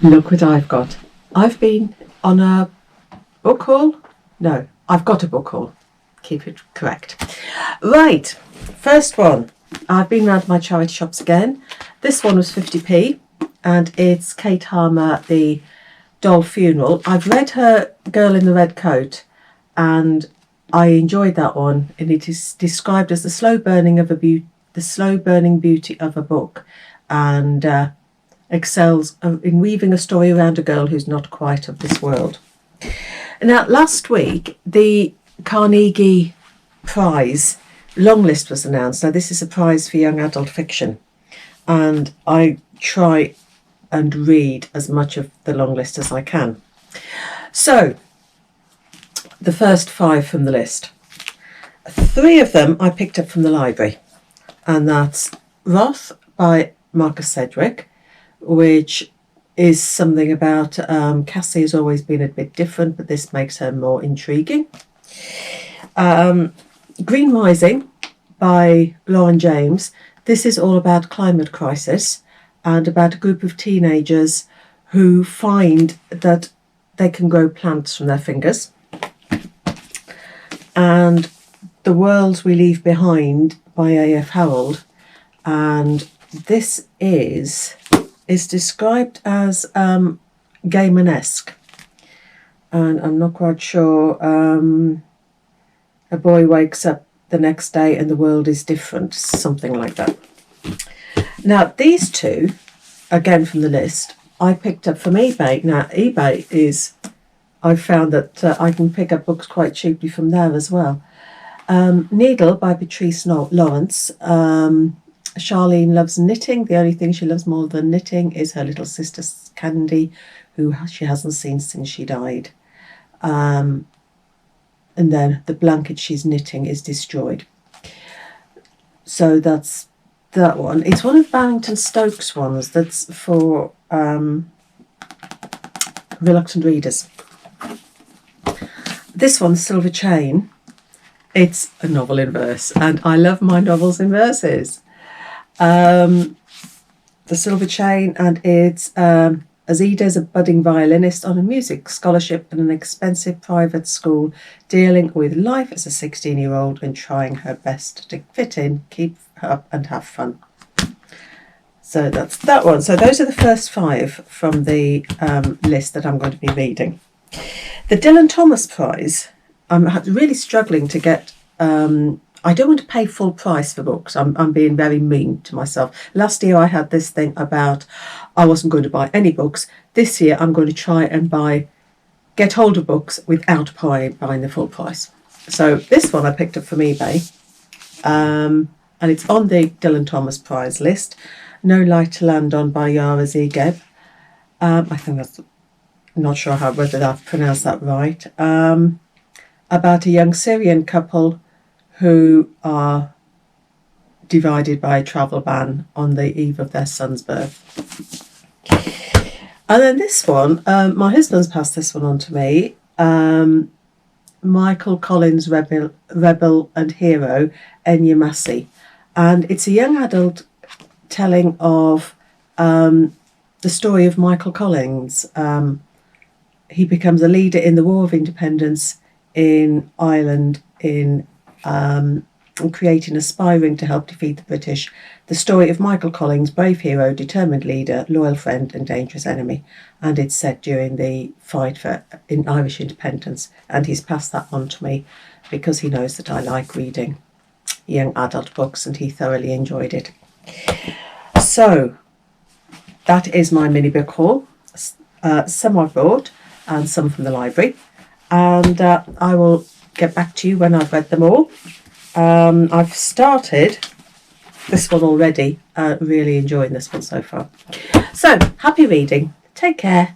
Look what I've got. I've been on a book haul. No, I've got a book haul. Keep it correct. Right, first one. I've been round my charity shops again. This one was 50p and it's Kateharma, The Doll Funeral. I've read her Girl in the Red Coat and I enjoyed that one, and it is described as the slow burning beauty of a book, and excels in weaving a story around a girl who's not quite of this world. Now, last week, the Carnegie Prize longlist was announced. Now, this is a prize for young adult fiction, and I try and read as much of the longlist as I can. So, the first 5 from the list. 3 of them I picked up from the library, and that's Roth by Marcus Sedgwick, which is something about Cassie has always been a bit different, but this makes her more intriguing. Green Rising by Lauren James. This is all about climate crisis and about a group of teenagers who find that they can grow plants from their fingers. And The Worlds We Leave Behind by A.F. Harold, and this is described as Gaiman-esque, and I'm not quite sure. A boy wakes up the next day and the world is different, something like that. Now, these 2, again from the list, I picked up from eBay. Now, eBay is, I've found that I can pick up books quite cheaply from there as well. Needle by Patrice Lawrence. Charlene loves knitting. The only thing she loves more than knitting is her little sister Candy, who she hasn't seen since she died. And then the blanket she's knitting is destroyed. So that's that one. It's one of Barrington Stokes' ones that's for reluctant readers. This one, Silver Chain, it's a novel in verse, and I love my novels in verses. The Silver Chain, and it's Azida's a budding violinist on a music scholarship in an expensive private school, dealing with life as a 16-year-old and trying her best to fit in, keep up and have fun. So that's that one. So those are the first 5 from the list that I'm going to be reading. The Dylan Thomas Prize, I'm really struggling to get. I don't want to pay full price for books. I'm being very mean to myself. Last year I had this thing about I wasn't going to buy any books. This year I'm going to try and get hold of books without buying the full price. So this one I picked up from eBay, and it's on the Dylan Thomas Prize list. No Light to Land On by Yara Zegeb. I think that's, not sure whether I've pronounced that right. About a young Syrian couple who are divided by a travel ban on the eve of their son's birth. And then this one, my husband's passed this one on to me. Michael Collins' Rebel and Hero, Enya Massey. And it's a young adult telling of the story of Michael Collins. He becomes a leader in the War of Independence in Ireland in creating a spy ring to help defeat the British. The story of Michael Collins, brave hero, determined leader, loyal friend and dangerous enemy. And it's set during the fight in Irish independence. And he's passed that on to me because he knows that I like reading young adult books and he thoroughly enjoyed it. So that is my mini book haul. Some I've bought and some from the library. And I will get back to you when I've read them all. I've started this one already, really enjoying this one so far. So, happy reading. Take care.